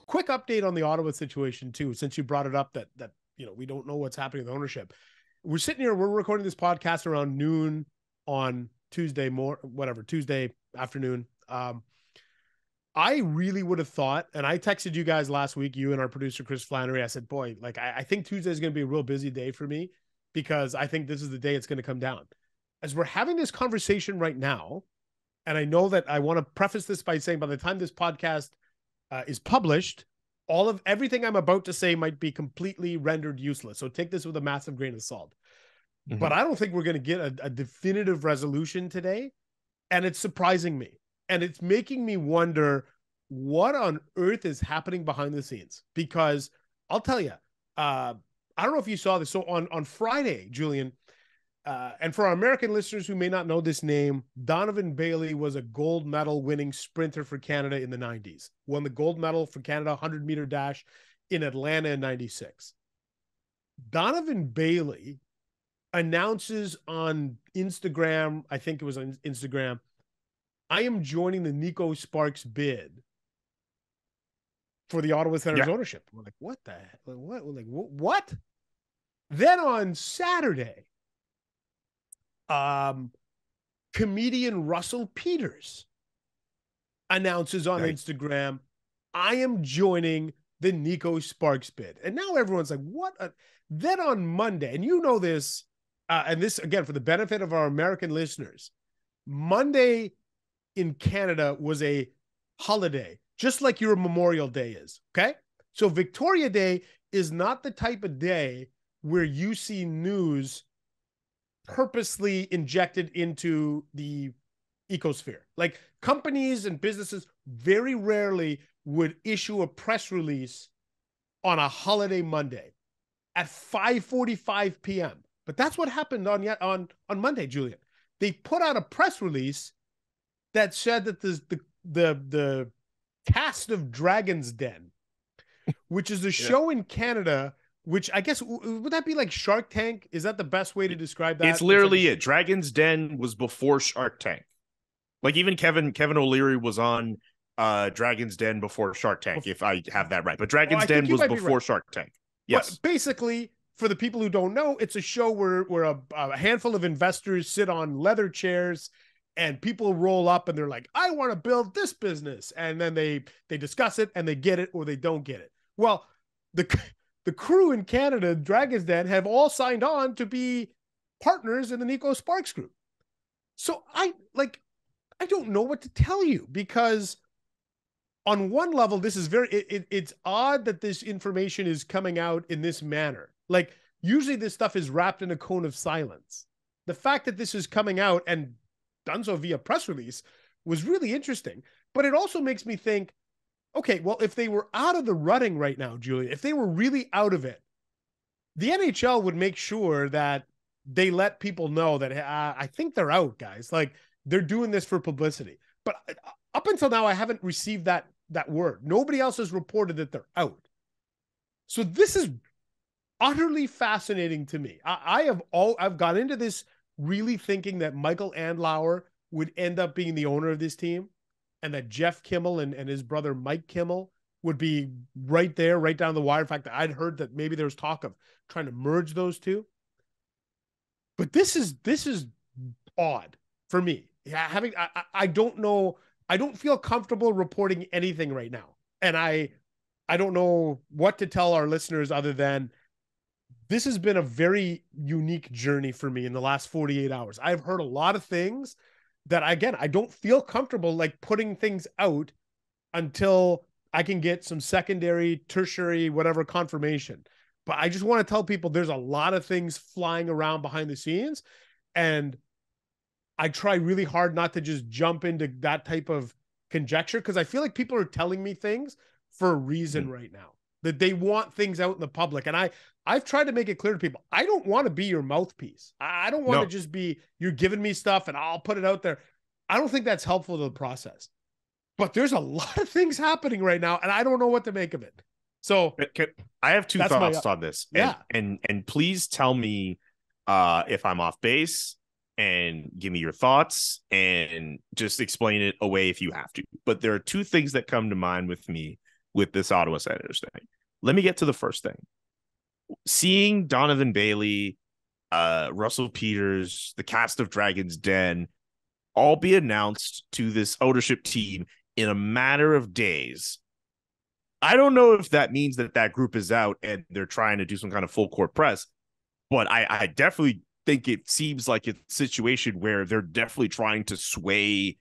quick update on the Ottawa situation too, since you brought it up that we don't know what's happening with ownership. We're sitting here, we're recording this podcast around noon on Tuesday afternoon. I really would have thought, and I texted you guys last week, you and our producer Chris Flannery. I said, boy, like I think Tuesday is going to be a real busy day for me, because I think this is the day it's going to come down. As we're having this conversation right now, and I know that I want to preface this by saying by the time this podcast is published, everything I'm about to say might be completely rendered useless. So take this with a massive grain of salt. Mm-hmm. But I don't think we're going to get a definitive resolution today. And it's surprising me. And it's making me wonder what on earth is happening behind the scenes. Because I'll tell you, I don't know if you saw this. So on Friday, Julian, and for our American listeners who may not know this name, Donovan Bailey was a gold medal winning sprinter for Canada in the 90s. Won the gold medal for Canada 100-meter dash in Atlanta in 96. Donovan Bailey announces on Instagram, I think it was on Instagram, I am joining the Nico Sparks bid for the Ottawa Senators ownership. We're like, what the heck? What? We're like, what? Then on Saturday, comedian Russell Peters announces on Instagram, I am joining the Nico Sparks bid. And now everyone's like, what? Then on Monday, and you know this, and this, again, for the benefit of our American listeners, Monday in Canada was a holiday, just like your Memorial Day is, okay? So Victoria Day is not the type of day where you see news purposely injected into the ecosphere. Like, companies and businesses very rarely would issue a press release on a holiday Monday at 5:45 p.m. But that's what happened on Monday, Julian. They put out a press release that said that the cast of Dragon's Den, which is a show in Canada, which I guess, would that be like Shark Tank? Is that the best way to describe that? It's literally it. Dragon's Den was before Shark Tank. Like, even Kevin O'Leary was on Dragon's Den before Shark Tank, if I have that right. But Dragon's Den was before Shark Tank. Yes. But basically, for the people who don't know, it's a show where a handful of investors sit on leather chairs and people roll up and they're like, I want to build this business. And then they discuss it and they get it or they don't get it. Well, the crew in Canada, Dragon's Den, have all signed on to be partners in the Nico Sparks group. So I don't know what to tell you, because on one level, this is it's odd that this information is coming out in this manner. Like, usually this stuff is wrapped in a cone of silence. The fact that this is coming out and done so via press release was really interesting, but it also makes me think, okay, well, if they were out of the running right now, Julia, if they were really out of it, the NHL would make sure that they let people know that I think they're out, guys. Like, they're doing this for publicity. But up until now, I haven't received that word. Nobody else has reported that they're out. So this is utterly fascinating to me. I've got into this really thinking that Michael Andlauer would end up being the owner of this team, and that Jeff Kimmel and his brother Mike Kimmel would be right there, right down the wire. In fact, I'd heard that maybe there was talk of trying to merge those two. But this is odd for me. I don't know. I don't feel comfortable reporting anything right now. And I don't know what to tell our listeners other than this has been a very unique journey for me in the last 48 hours. I've heard a lot of things that, again, I don't feel comfortable like putting things out until I can get some secondary, tertiary, whatever confirmation. But I just want to tell people there's a lot of things flying around behind the scenes, and I try really hard not to just jump into that type of conjecture, because I feel like people are telling me things for a reason right now, that they want things out in the public. And I've tried to make it clear to people, I don't want to be your mouthpiece. I don't want to just be, you're giving me stuff and I'll put it out there. I don't think that's helpful to the process. But there's a lot of things happening right now, and I don't know what to make of it. So I have two thoughts on this. And please tell me if I'm off base, and give me your thoughts, and just explain it away if you have to. But there are two things that come to mind with me with this Ottawa Senators thing. Let me get to the first thing. Seeing Donovan Bailey, Russell Peters, the cast of Dragon's Den all be announced to this ownership team in a matter of days. I don't know if that means that that group is out and they're trying to do some kind of full court press, but I definitely think it seems like it's a situation where they're definitely trying to sway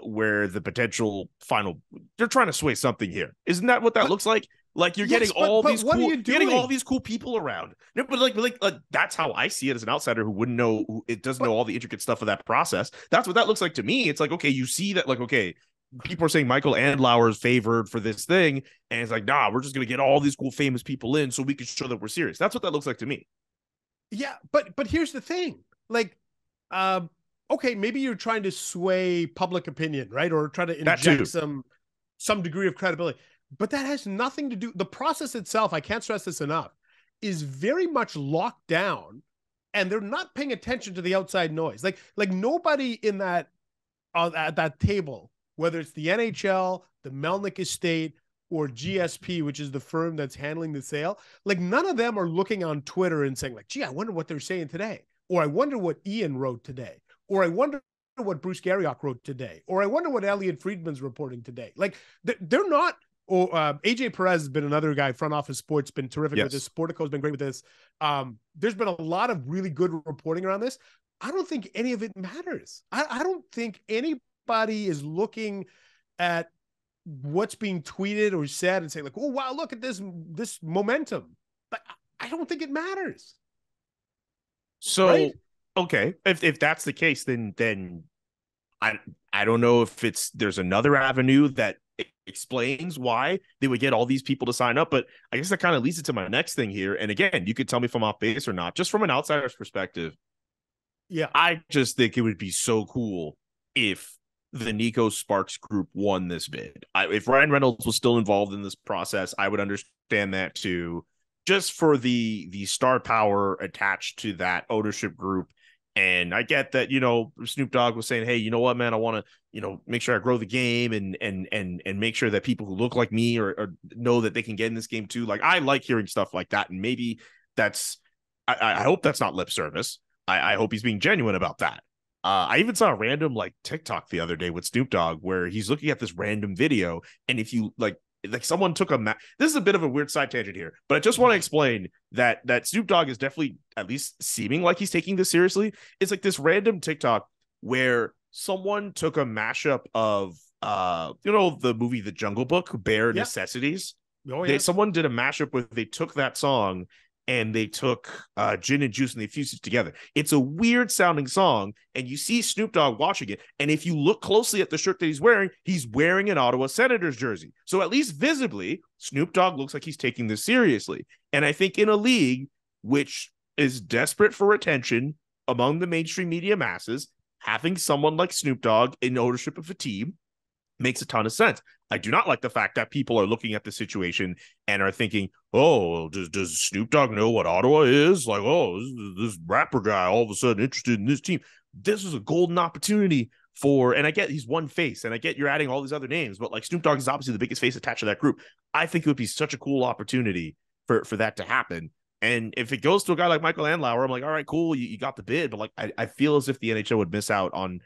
where the potential final, they're trying to sway something here. Isn't that what that looks like? Like you're getting all these cool, you're getting all these cool people around. No, but like that's how I see it as an outsider who wouldn't know, who it doesn't know all the intricate stuff of that process. That's what that looks like to me. It's like, okay, you see that, like, okay, people are saying Michael Andlauer is favored for this thing, and it's like, nah, we're just gonna get all these cool famous people in so we can show that we're serious. That's what that looks like to me. Yeah, but here's the thing, like, okay, maybe you're trying to sway public opinion, right, or try to inject some degree of credibility. But that has nothing to do. The process itself, I can't stress this enough, is very much locked down, and they're not paying attention to the outside noise. Like nobody in that at that table, whether it's the NHL, the Melnick estate, or GSP, which is the firm that's handling the sale, like none of them are looking on Twitter and saying, like, gee, I wonder what they're saying today, or I wonder what Ian wrote today, or I wonder what Bruce Garriock wrote today, or I wonder what Elliot Friedman's reporting today. Like they're not. Or AJ Perez has been another guy, front office sports, been terrific with this. Sportico's been great with this. There's been a lot of really good reporting around this. I don't think any of it matters. I don't think anybody is looking at what's being tweeted or said and saying, like, oh, wow, look at this momentum. But I don't think it matters. So, right? Okay, if that's the case, then I don't know if there's another avenue that explains why they would get all these people to sign up. But I guess that kind of leads into my next thing here. And again, you could tell me if I'm off base or not, just from an outsider's perspective. Yeah, I just think it would be so cool if the Nico Sparks group won this bid. If Ryan Reynolds was still involved in this process, I would understand that too, just for the star power attached to that ownership group. And I get that, Snoop Dogg was saying, hey, you know what, man, I want to, make sure I grow the game and make sure that people who look like me or know that they can get in this game too. Like, I like hearing stuff like that. And maybe I hope that's not lip service. I hope he's being genuine about that. I even saw a random like TikTok the other day with Snoop Dogg where he's looking at this random video. And if you like someone took this is a bit of a weird side tangent here, but I just want to explain that Snoop Dogg is definitely at least seeming like he's taking this seriously. It's like this random TikTok where someone took a mashup of the movie The Jungle Book, Bare Necessities. Oh, yeah. Someone did a mashup with, they took that song and they took gin and juice and they fused it together. It's a weird sounding song, and you see Snoop Dogg watching it. And if you look closely at the shirt that he's wearing an Ottawa Senators jersey. So at least visibly, Snoop Dogg looks like he's taking this seriously. And I think in a league which is desperate for attention among the mainstream media masses, having someone like Snoop Dogg in ownership of a team makes a ton of sense. I do not like the fact that people are looking at the situation and are thinking, oh, does Snoop Dogg know what Ottawa is? Like, oh, this rapper guy all of a sudden interested in this team. This is a golden opportunity and I get he's one face, and I get you're adding all these other names, but like Snoop Dogg is obviously the biggest face attached to that group. I think it would be such a cool opportunity for that to happen. And if it goes to a guy like Michael Andlauer, I'm like, all right, cool, you got the bid. But like, I feel as if the NHL would miss out on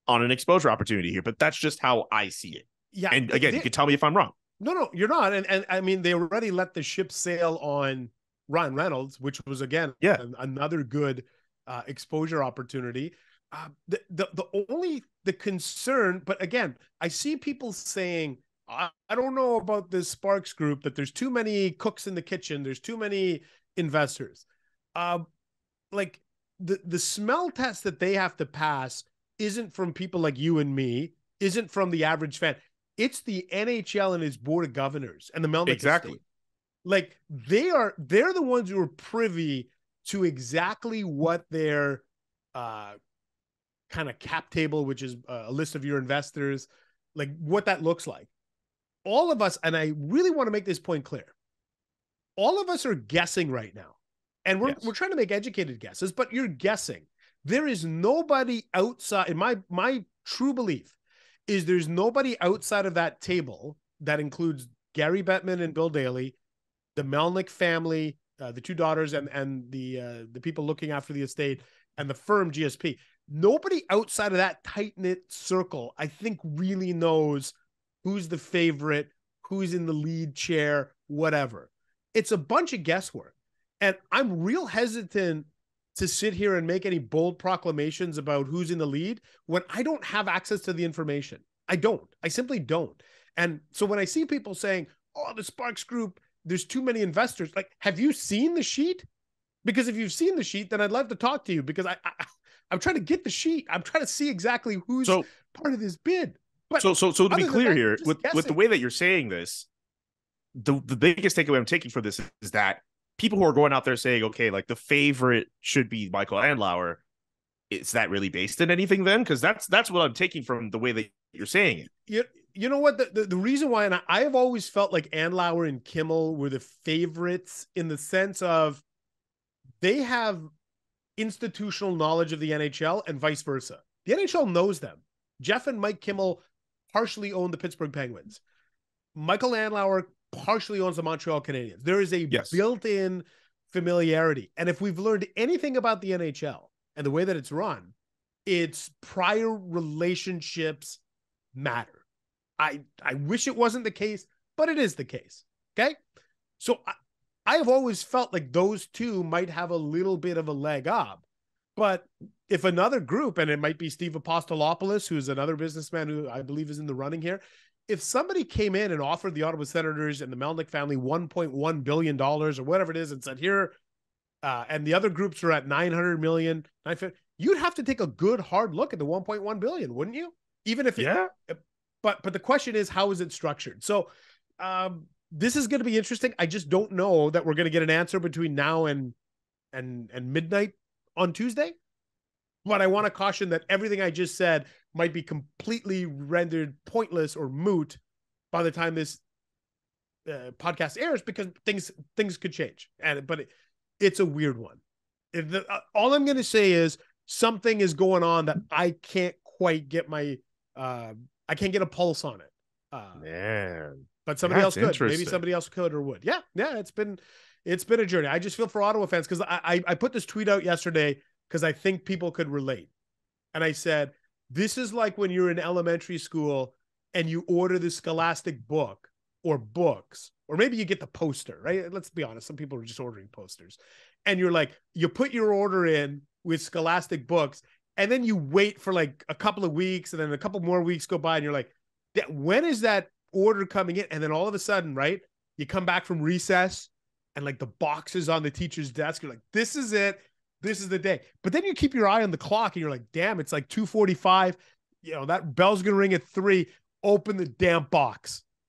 an exposure opportunity here. But that's just how I see it. Yeah. And again, you can tell me if I'm wrong. No, you're not. And I mean, they already let the ship sail on Ryan Reynolds, which was, again, another good exposure opportunity. The concern, but again, I see people saying, I don't know about this Sparks group, that there's too many cooks in the kitchen. There's too many investors. Like the smell test that they have to pass isn't from people like you and me, isn't from the average fan. It's the NHL and its board of governors and the Melnick estate. Like they're the ones who are privy to exactly what their kind of cap table, which is a list of your investors, like what that looks like. All of us, and I really want to make this point clear, all of us are guessing right now. And we're trying to make educated guesses, but you're guessing. There is nobody outside, in my true belief is there's nobody outside of that table that includes Gary Bettman and Bill Daley, the Melnick family, the two daughters, and the people looking after the estate, and the firm GSP. Nobody outside of that tight-knit circle, I think, really knows who's the favorite, who's in the lead chair, whatever. It's a bunch of guesswork. And I'm real hesitant to sit here and make any bold proclamations about who's in the lead when I don't have access to the information. I simply don't. And so when I see people saying, oh, the Sparks Group, there's too many investors, like, have you seen the sheet? Because if you've seen the sheet, then I'd love to talk to you, because I'm trying to get the sheet. I'm trying to see exactly who's part of this bid. But so to be clear here, with the way that you're saying this, the biggest takeaway I'm taking from this is that people who are going out there saying, okay, like the favorite should be Michael Andlauer, is that really based in anything then? Because that's what I'm taking from the way that you're saying it. You know what? The reason why, and I have always felt like Andlauer and Kimmel were the favorites in the sense of they have institutional knowledge of the NHL and vice versa. The NHL knows them. Jeff and Mike Kimmel partially own the Pittsburgh Penguins. Michael Andlauer partially owns the Montreal Canadiens. There is a built-in familiarity. And if we've learned anything about the NHL and the way that it's run, it's prior relationships matter. I wish it wasn't the case, but it is the case. Okay. So I have always felt like those two might have a little bit of a leg up, but if another group, and it might be Steve Apostolopoulos, who's another businessman who I believe is in the running here, if somebody came in and offered the Ottawa Senators and the Melnick family $1.1 billion or whatever it is and said, here, and the other groups are at 900 million, you'd have to take a good hard look at the 1.1 billion, wouldn't you? Even if but the question is, how is it structured? So this is going to be interesting. I just don't know that we're going to get an answer between now and midnight on Tuesday. But I want to caution that everything I just said might be completely rendered pointless or moot by the time this podcast airs, because things could change. But it's a weird one. All I'm going to say is something is going on that I can't quite get I can't get a pulse on it. Man, but somebody else could. Maybe somebody else could or would. Yeah, it's been a journey. I just feel for Ottawa fans, because I put this tweet out yesterday because I think people could relate. And I said, this is like when you're in elementary school and you order the Scholastic book or books, or maybe you get the poster, right? Let's be honest. Some people are just ordering posters. And you're like, you put your order in with Scholastic books, and then you wait for like a couple of weeks, and then a couple more weeks go by, and you're like, when is that order coming in? And then all of a sudden, right, you come back from recess and like the box is on the teacher's desk. You're like, this is it. This is the day. But then you keep your eye on the clock and you're like, damn, it's like 2:45. That bell's going to ring at 3. Open the damn box.